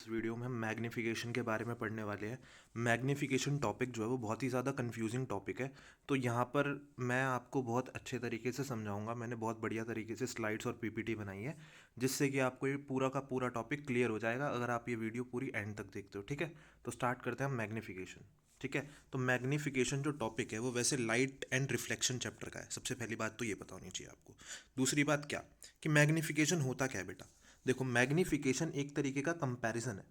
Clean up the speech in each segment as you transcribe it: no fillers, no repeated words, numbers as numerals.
इस वीडियो में हम मैग्नीफिकेशन के बारे में पढ़ने वाले हैं। मैग्नीफिकेशन टॉपिक जो है वो बहुत ही ज़्यादा कंफ्यूजिंग टॉपिक है। तो यहाँ पर मैं आपको बहुत अच्छे तरीके से समझाऊंगा। मैंने बहुत बढ़िया तरीके से स्लाइड्स और पीपीटी बनाई है जिससे कि आपको ये पूरा का पूरा टॉपिक क्लियर हो जाएगा अगर आप ये वीडियो पूरी एंड तक देखते हो। ठीक है, तो स्टार्ट करते हैं हम मैग्नीफिकेशन। ठीक है, तो मैग्नीफिकेशन जो टॉपिक है वो वैसे लाइट एंड रिफ्लेक्शन चैप्टर का है। सबसे पहली बात तो ये पता होनी चाहिए आपको। दूसरी बात क्या कि मैग्नीफिकेशन होता क्या है बेटा। देखो, मैग्नीफिकेशन एक तरीके का कंपैरिजन है।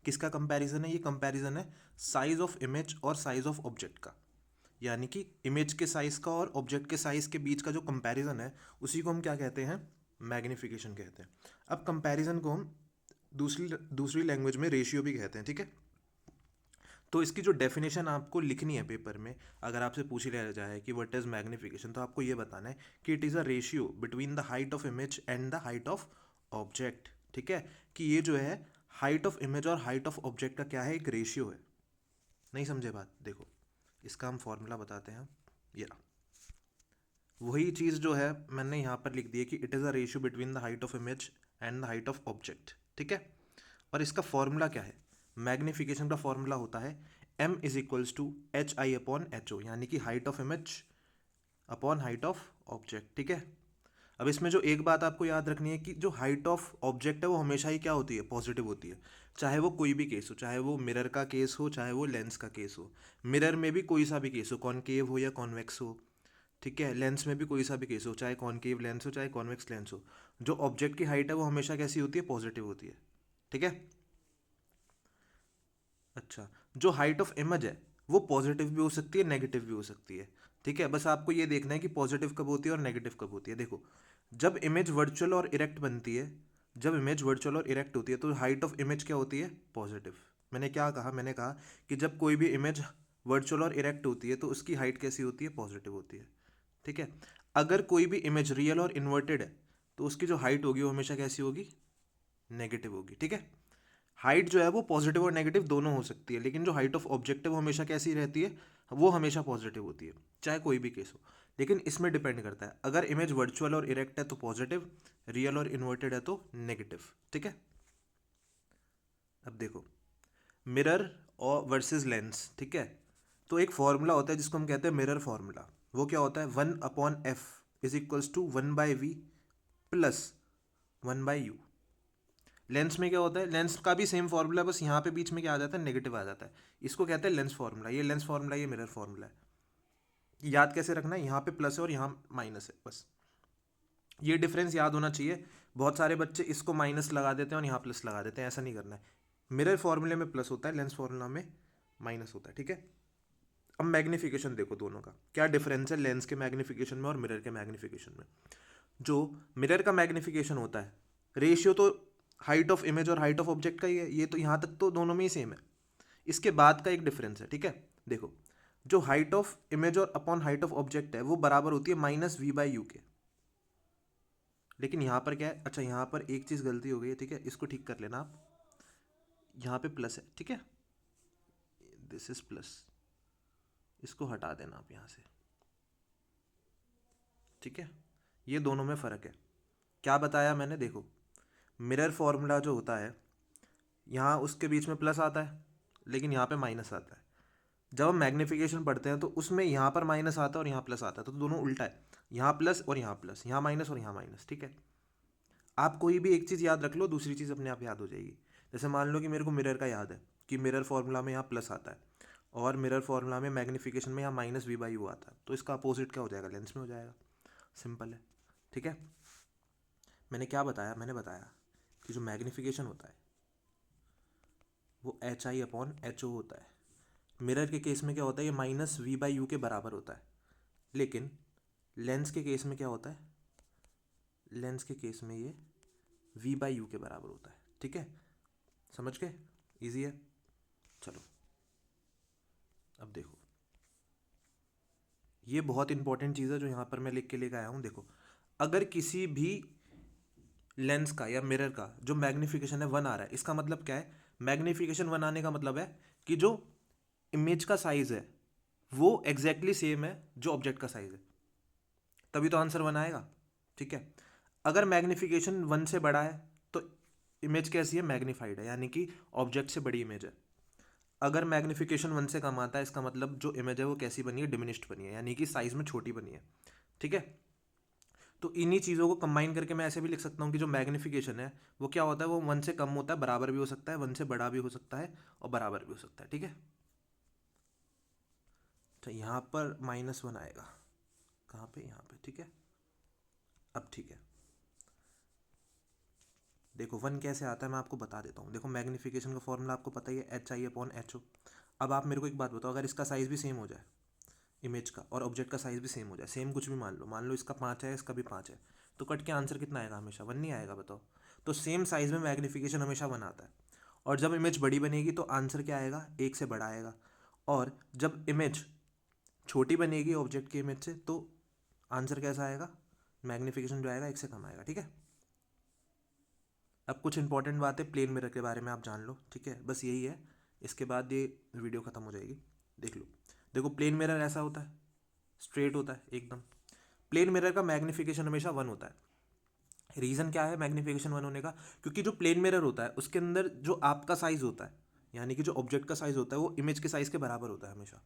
किसका कंपैरिजन है? ये कंपैरिजन है साइज ऑफ इमेज और साइज ऑफ ऑब्जेक्ट का। यानी कि इमेज के साइज का और ऑब्जेक्ट के साइज के बीच का जो कंपैरिजन है उसी को हम क्या कहते हैं? मैग्नीफिकेशन कहते हैं। अब कंपैरिजन को हम दूसरी दूसरी लैंग्वेज में रेशियो भी कहते हैं। ठीक है, तो इसकी जो डेफिनेशन आपको लिखनी है पेपर में, अगर आपसे पूछ लिया जाए कि व्हाट इज मैग्नीफिकेशन, तो आपको ये बताना है कि it is a ratio between the height of image and the height of object. ठीक है, कि ये जो है हाइट ऑफ इमेज और हाइट ऑफ ऑब्जेक्ट का क्या है? एक रेशियो है। नहीं समझे बात? देखो, इसका हम फॉर्मूला बताते हैं। ये रहा। वही चीज़ जो है मैंने यहाँ पर लिख दी है कि it is a ratio between the height of image and the height of object. ठीक है, और इसका फॉर्मूला क्या है? मैग्नीफिकेशन का फॉर्मूला होता है m is equals to H I upon H O, यानी कि height of image upon height of object. ठीक है, अब इसमें जो एक बात आपको याद रखनी है कि जो हाइट ऑफ ऑब्जेक्ट है वो हमेशा ही क्या होती है? पॉजिटिव होती है। चाहे वो कोई भी केस हो, चाहे वो मिरर का केस हो, चाहे वो लेंस का केस हो। मिरर में भी कोई सा भी केस हो, कॉनकेव हो या कॉन्वेक्स हो। ठीक है, लेंस में भी कोई सा भी केस हो, चाहे कॉनकेव लेंस हो चाहे कॉन्वेक्स लेंस हो, जो ऑब्जेक्ट की हाइट है वो हमेशा कैसी होती है? पॉजिटिव होती है। ठीक है, अच्छा, जो हाइट ऑफ इमेज है वो पॉजिटिव भी हो सकती है, नेगेटिव भी हो सकती है। ठीक है, बस आपको ये देखना है कि पॉजिटिव कब होती है और नेगेटिव कब होती है। देखो, जब इमेज वर्चुअल और इरेक्ट बनती है, जब इमेज वर्चुअल और इरेक्ट होती है तो हाइट ऑफ इमेज क्या होती है? पॉजिटिव। मैंने क्या कहा? मैंने कहा कि जब कोई भी इमेज वर्चुअल और इरेक्ट होती है तो उसकी हाइट कैसी होती है? पॉजिटिव होती है। ठीक है, अगर कोई भी इमेज रियल और इन्वर्टेड है तो उसकी जो हाइट होगी वो हमेशा कैसी होगी? नेगेटिव होगी। ठीक है, हाइट जो है वो पॉजिटिव और नेगेटिव दोनों हो सकती है, लेकिन जो हाइट ऑफ ऑब्जेक्ट है वो हमेशा कैसी रहती है? वो हमेशा पॉजिटिव होती है, चाहे कोई भी केस हो। लेकिन इसमें डिपेंड करता है, अगर इमेज वर्चुअल और इरेक्ट है तो पॉजिटिव, रियल और इन्वर्टेड है तो नेगेटिव। ठीक है, अब देखो, मिरर और वर्सेस लेंस। ठीक है, तो एक फॉर्मूला होता है जिसको हम कहते हैं मिरर फॉर्मूला। वो क्या होता है? 1/f is equals to 1/v plus 1/u। Lens में क्या होता है? लेंस का भी सेम फॉर्मूला, बस यहाँ पे बीच में क्या आ जाता है? नेगेटिव आ जाता है। इसको कहते हैं लेंस फॉर्मूला। ये लेंस फॉर्मूला, ये मिरर फॉर्मूला है। याद कैसे रखना है? यहाँ पे प्लस है और यहाँ माइनस है, बस ये डिफरेंस याद होना चाहिए। बहुत सारे बच्चे इसको माइनस लगा देते हैं और यहाँ प्लस लगा देते हैं, ऐसा नहीं करना है। मिरर फॉर्मूले में प्लस होता है, लेंस फॉर्मूला में माइनस होता है। ठीक है, अब मैग्नीफिकेशन देखो, दोनों का क्या डिफरेंस है लेंस के मैग्नीफिकेशन में और मिरर के मैग्नीफिकेशन में। जो मिरर का मैग्नीफिकेशन होता है, रेशियो तो हाइट ऑफ इमेज और हाइट ऑफ ऑब्जेक्ट का ही है, ये तो यहाँ तक तो दोनों में ही सेम है। इसके बाद का एक डिफरेंस है। ठीक है, देखो, जो हाइट ऑफ इमेज और अपॉन हाइट ऑफ ऑब्जेक्ट है वो बराबर होती है -v/u के। लेकिन यहाँ पर क्या है? अच्छा, यहाँ पर एक चीज़ गलती हो गई है। ठीक है, इसको ठीक कर लेना आप। यहाँ पे प्लस है। ठीक है, दिस इज प्लस, इसको हटा देना आप यहाँ से। ठीक है, ये दोनों में फ़र्क है। क्या बताया मैंने? देखो, मिरर फॉर्मूला जो होता है, यहाँ उसके बीच में प्लस आता है लेकिन यहाँ पे माइनस आता है। जब हम मैग्नीफिकेशन पढ़ते हैं तो उसमें यहाँ पर माइनस आता है और यहाँ प्लस आता है, तो दोनों उल्टा है। यहाँ प्लस और यहाँ प्लस, यहाँ माइनस और यहाँ माइनस। ठीक है, आप कोई भी एक चीज़ याद रख लो, दूसरी चीज़ अपने आप याद हो जाएगी। जैसे मान लो कि मेरे को मिरर का याद है कि मिरर फॉर्मूला में यहाँ प्लस आता है और मिरर फॉर्मूला में मैग्नीफिकेशन में यहाँ -v/u आता है, तो इसका अपोजिट क्या हो जाएगा? लेंस में हो जाएगा। सिंपल है। ठीक है, मैंने क्या बताया? मैंने बताया कि जो मैग्नीफिकेशन होता है वो HI/HO होता है। मिरर के केस में क्या होता है? ये -v/u के बराबर होता है। लेकिन लेंस के केस में क्या होता है? लेंस के केस में ये v/u के बराबर होता है। ठीक है, समझ गए? इजी है। चलो, अब देखो, ये बहुत इंपॉर्टेंट चीज़ है जो यहाँ पर मैं लिख के लेकर आया हूँ। देखो, अगर किसी भी लेंस का या मिरर का जो मैग्नीफिकेशन है 1 आ रहा है, इसका मतलब क्या है? मैग्नीफिकेशन 1 आने का मतलब है कि जो इमेज का साइज है वो एग्जैक्टली सेम है जो ऑब्जेक्ट का साइज है, तभी तो आंसर 1 आएगा। ठीक है, अगर मैग्नीफिकेशन 1 से बड़ा है तो इमेज कैसी है, मैग्नीफाइड है, यानी कि ऑब्जेक्ट से बड़ी इमेज है। अगर मैग्निफिकेशन 1 से कम आता है, इसका मतलब जो इमेज है वो कैसी बनी है, डिमिनिश्ड बनी है, यानी कि साइज में छोटी बनी है। ठीक है, तो इन्हीं चीज़ों को कंबाइन करके मैं ऐसे भी लिख सकता हूँ कि जो मैग्निफिकेशन है वो क्या होता है, वो 1 से कम होता है, बराबर भी हो सकता है, 1 से बड़ा भी हो सकता है और बराबर भी हो सकता है। ठीक है, तो यहाँ पर -1 आएगा, कहाँ पे, यहाँ पे। ठीक है, अब ठीक है, देखो 1 कैसे आता है मैं आपको बता देता हूँ। देखो मैग्निफिकेशन का फॉर्मूला आपको पता ही है, HI/HO। अब आप मेरे को एक बात बताओ, अगर इसका साइज़ भी सेम हो जाए, इमेज का और ऑब्जेक्ट का साइज़ भी सेम हो जाए, सेम कुछ भी मान लो इसका 5 है, इसका भी 5 है, तो कट के आंसर कितना आएगा, हमेशा 1 नहीं आएगा, बताओ। तो सेम साइज़ में मैग्निफिकेशन हमेशा 1 आता है। और जब इमेज बड़ी बनेगी तो आंसर क्या आएगा, 1 से बड़ा आएगा। और जब इमेज छोटी बनेगी ऑब्जेक्ट की इमेज से, तो आंसर कैसा आएगा, मैग्निफिकेशन जो आएगा 1 से कम आएगा। ठीक है, अब कुछ इंपॉर्टेंट बातें प्लेन मिरर के बारे में आप जान लो। ठीक है, बस यही है, इसके बाद ये वीडियो ख़त्म हो जाएगी। देख लो, देखो प्लेन मिरर ऐसा होता है, स्ट्रेट होता है एकदम। प्लेन मिरर का मैग्निफिकेशन हमेशा 1 होता है। रीज़न क्या है मैग्निफिकेशन 1 होने का, क्योंकि जो प्लेन मिरर होता है उसके अंदर जो आपका साइज़ होता है, यानी कि जो ऑब्जेक्ट का साइज़ होता है वो इमेज के साइज़ के बराबर होता है हमेशा।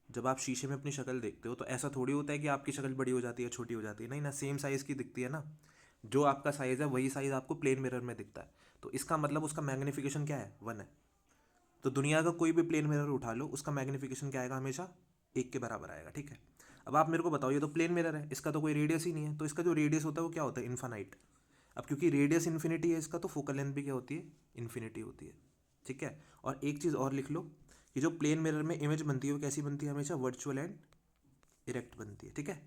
जब आप शीशे में अपनी शक्ल देखते हो तो ऐसा थोड़ी होता है कि आपकी शक्ल बड़ी हो जाती है, छोटी हो जाती है, नहीं ना, सेम साइज़ की दिखती है ना। जो आपका साइज़ है वही साइज़ आपको प्लेन मिरर में दिखता है, तो इसका मतलब उसका मैग्निफिकेशन क्या है, 1 है। तो दुनिया का कोई भी प्लेन मिरर उठा लो, उसका मैग्निफिकेशन क्या आएगा, हमेशा 1 के बराबर आएगा। ठीक है, अब आप मेरे को बताओ, ये तो प्लेन मिरर है, इसका तो कोई रेडियस ही नहीं है, तो इसका जो रेडियस होता है वो क्या होता है, इन्फानाइट। अब क्योंकि रेडियस इन्फिनिटी है इसका, तो फोकल लेंथ भी क्या होती है, इन्फिनिटी होती है। ठीक है, और एक चीज़ और लिख लो कि जो प्लेन मिरर में इमेज बनती है वो कैसी बनती है, हमेशा वर्चुअल एंड इरेक्ट बनती है। ठीक है,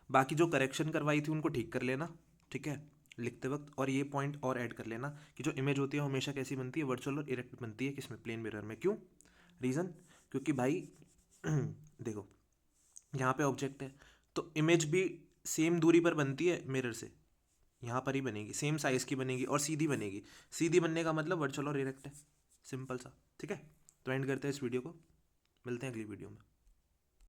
बाकी जो करेक्शन करवाई थी उनको ठीक कर लेना। ठीक है, लिखते वक्त, और ये पॉइंट और ऐड कर लेना कि जो इमेज होती है वो हमेशा कैसी बनती है, वर्चुअल और इरेक्ट बनती है, किसमें, प्लेन मिरर में। क्यों, रीज़न, क्योंकि भाई देखो यहाँ पे ऑब्जेक्ट है, तो इमेज भी सेम दूरी पर बनती है मिरर से, यहाँ पर ही बनेगी, सेम साइज़ की बनेगी और सीधी बनेगी। सीधी बनने का मतलब वर्चुअल और इरेक्ट है, सिंपल सा। ठीक है, तो एंड करते हैं इस वीडियो को, मिलते हैं अगली वीडियो में।